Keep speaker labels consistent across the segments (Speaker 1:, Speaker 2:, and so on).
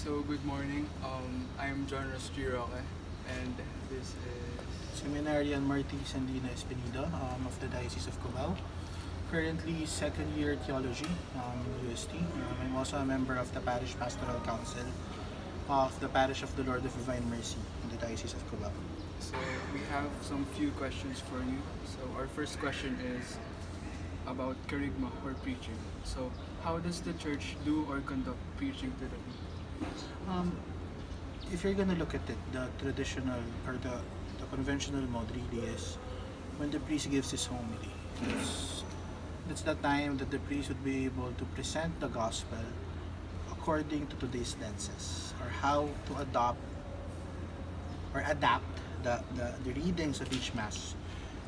Speaker 1: So good morning. I'm John Roque, and this is
Speaker 2: Seminarian Marty Sandina Espinido of the Diocese of Cubao. Currently second year theology in UST. I'm also a member of the Parish Pastoral Council of the Parish of the Lord of Divine Mercy in the Diocese of Cubao.
Speaker 1: so we have some few questions for you. So our first question is about kerygma or preaching. So how does the church do or conduct preaching to the people?
Speaker 2: Um, if you're gonna look at it, the traditional or the conventional mode really is when the priest gives his homily. It's, that's the time that the priest would be able to present the gospel according to today's lenses, or how to adopt or adapt the readings of each mass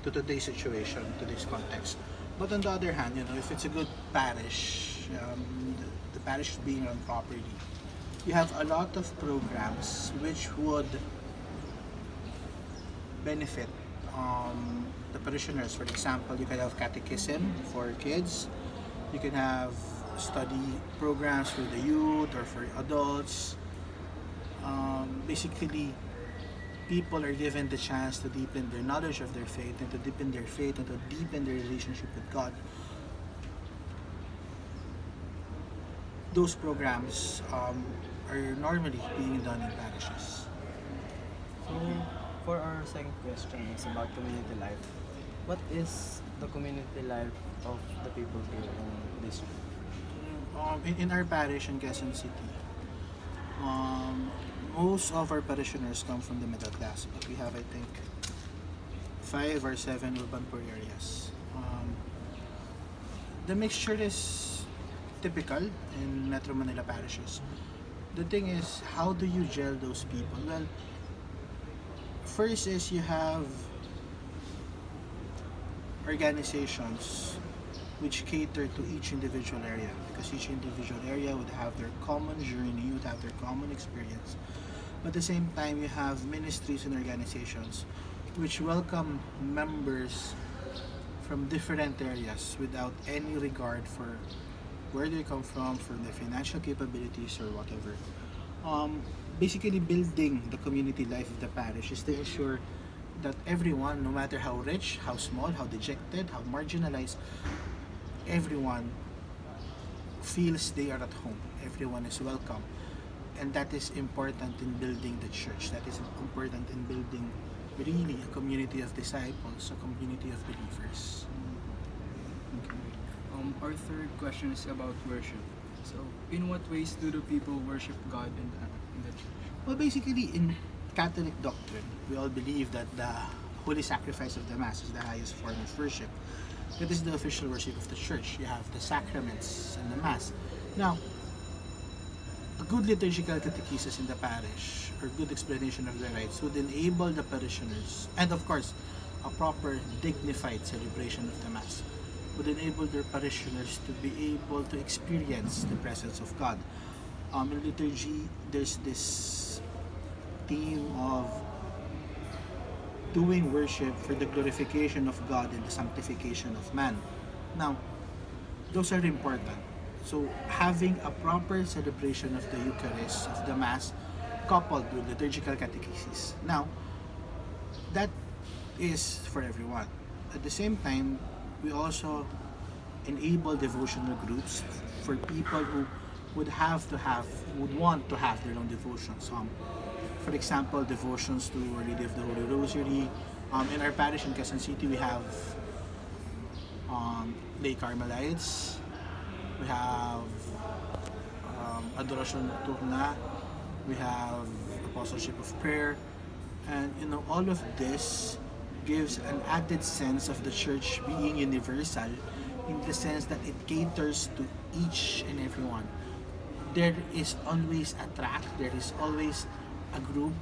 Speaker 2: to today's situation, today's context. But on the other hand, if it's a good parish, the parish is being run properly, you have a lot of programs which would benefit the parishioners. For example, you can have catechism for kids, you can have study programs for the youth or for adults. Basically, people are given the chance to deepen their knowledge of their faith and to deepen their faith and to deepen their relationship with God. Those programs are normally being done in parishes.
Speaker 3: So, for our second question is about community life. What is the community life of the people here in this?
Speaker 2: In our parish in Quezon City, um, most of our parishioners come from the middle class, but we have, I think, 5 or 7 urban poor areas. The mixture is typical in Metro Manila parishes. The thing is, how do you gel those people? Well, first is you have organizations which cater to each individual area, because each individual area would have their common journey, would have their common experience. But at the same time, you have ministries and organizations which welcome members from different areas without any regard for where they come from their financial capabilities or whatever. Um, Basically, building the community life of the parish is to ensure that everyone, no matter how rich, how small, how dejected, how marginalized, everyone feels they are at home. Everyone is welcome. And that is important in building the church. That is important in building really a community of disciples, a community of believers. Okay.
Speaker 1: Our third question is about worship. So in what ways do the people worship God in the church?
Speaker 2: Well, basically, in Catholic doctrine, we all believe that the holy sacrifice of the Mass is the highest form of worship. That is the official worship of the church. You have the sacraments and the Mass. Now, a good liturgical catechesis in the parish or good explanation of the rites would enable the parishioners, and of course, a proper dignified celebration of the Mass would enable their parishioners to be able to experience the presence of God. In liturgy, there's this theme of doing worship for the glorification of God and the sanctification of man. Now, those are important. So, having a proper celebration of the Eucharist, of the Mass, coupled with liturgical catechesis. Now, that is for everyone. At the same time, we also enable devotional groups for people who would want to have their own devotions. For example, devotions to Our Lady of the Holy Rosary. In our parish in Quezon City, we have lay Carmelites. We have Adoration Nocturna. We have Apostleship of Prayer. And all of this gives an added sense of the church being universal, in the sense that it caters to each and everyone. There is always a track, there is always a group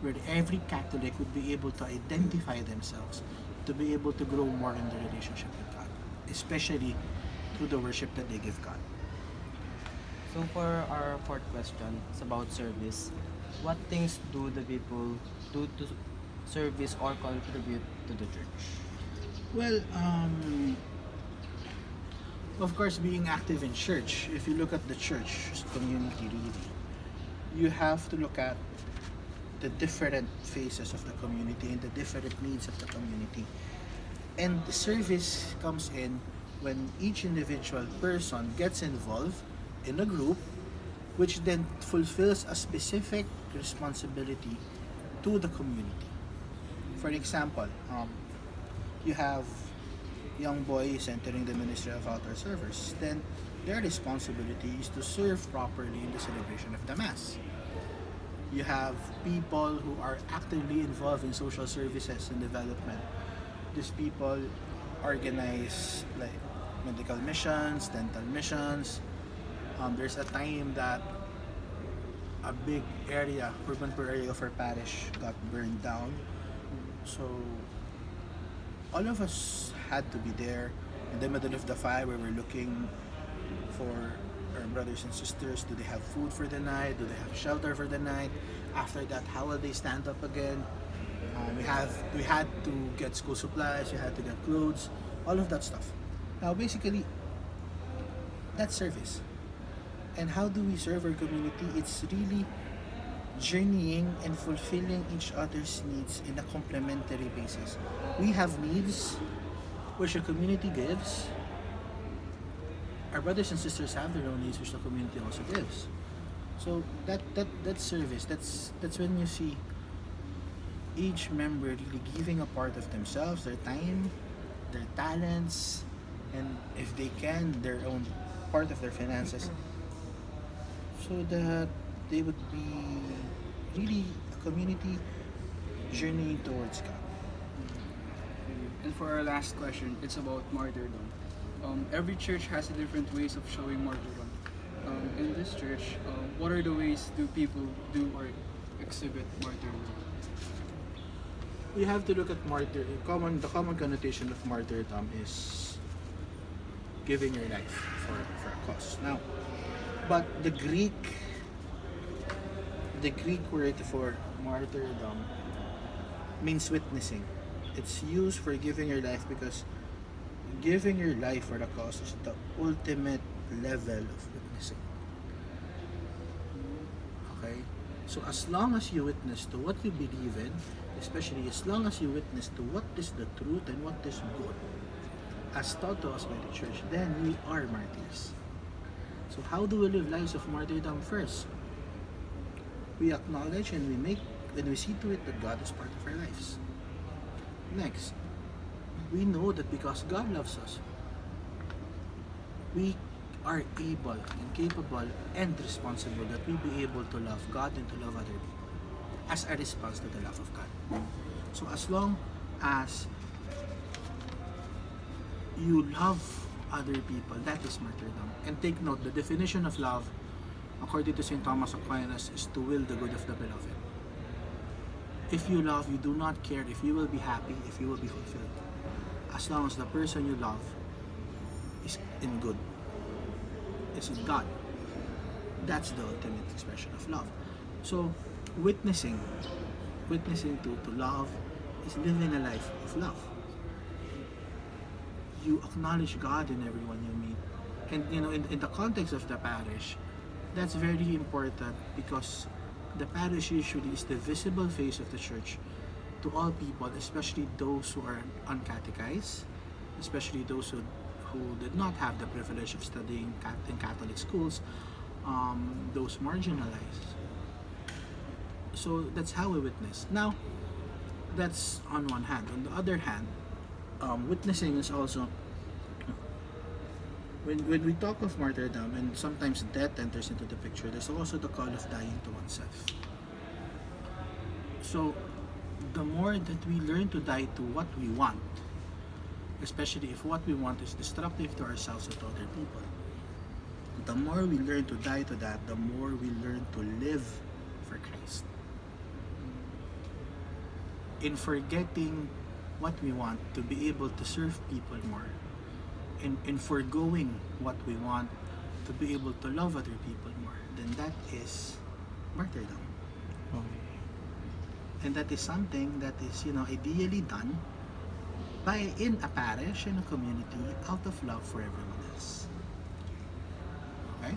Speaker 2: where every Catholic would be able to identify themselves, to be able to grow more in their relationship with God, especially through the worship that they give God.
Speaker 3: So, for our fourth question, it's about service. What things do the people do to service or contribute to the church?
Speaker 2: Well, of course, being active in church, if you look at the church community really, you have to look at the different phases of the community and the different needs of the community. And the service comes in when each individual person gets involved in a group, which then fulfills a specific responsibility to the community. For example, you have young boys entering the Ministry of Outdoor Servers. Then their responsibility is to serve properly in the celebration of the Mass. You have people who are actively involved in social services and development. These people organize like medical missions, dental missions. There's a time that a big area, urban poor area of our parish got burned down. So all of us had to be there in the middle of the fire where we're looking for our brothers and sisters. Do they have food for the night? Do they have shelter for the night? After that, how will they stand up again? We had to get school supplies. We had to get clothes, all of that stuff. Now, basically, that's service. And how do we serve our community? It's really journeying and fulfilling each other's needs in a complementary basis. We have needs which the community gives. Our brothers and sisters have their own needs which the community also gives. So that's service. That's when you see each member really giving a part of themselves, their time, their talents, and if they can, their own part of their finances, so that they would be really a community journeying towards God.
Speaker 1: And for our last question, it's about martyrdom. Every church has a different ways of showing martyrdom. In this church, what are the ways do people do or exhibit martyrdom?
Speaker 2: We have to look at the common connotation of martyrdom is giving your life for a cause. Now, but the Greek word for martyrdom means witnessing. It's used for giving your life because giving your life for the cause is the ultimate level of witnessing. Okay? So as long as you witness to what you believe in, especially as long as you witness to what is the truth and what is good, as taught to us by the church, then we are martyrs. So how do we live lives of martyrdom? First, we acknowledge and we see to it that God is part of our lives. Next, we know that because God loves us, we are able and capable and responsible that we be able to love God and to love other people as a response to the love of God. So as long as you love other people, that is martyrdom. And take note, the definition of love, according to St. Thomas Aquinas, is to will the good of the beloved. If you love, you do not care if you will be happy, if you will be fulfilled. As long as the person you love is in good, is in God. That's the ultimate expression of love. So, witnessing to love is living a life of love. You acknowledge God in everyone you meet. And in the context of the parish, that's very important because the parish usually is the visible face of the church to all people, especially those who are uncatechized, especially those who did not have the privilege of studying in Catholic schools, those marginalized. So that's how we witness. Now, that's on one hand. On the other hand, witnessing is also when we talk of martyrdom and sometimes death enters into the picture, there's also the call of dying to oneself. So the more that we learn to die to what we want, especially if what we want is destructive to ourselves and to other people, the more we learn to die to that, the more we learn to live for Christ. In forgetting what we want to be able to serve people more, in foregoing what we want to be able to love other people more, then that is martyrdom. And that is something that is, ideally done in a parish, in a community, out of love for everyone else. Okay?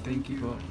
Speaker 1: Thank you.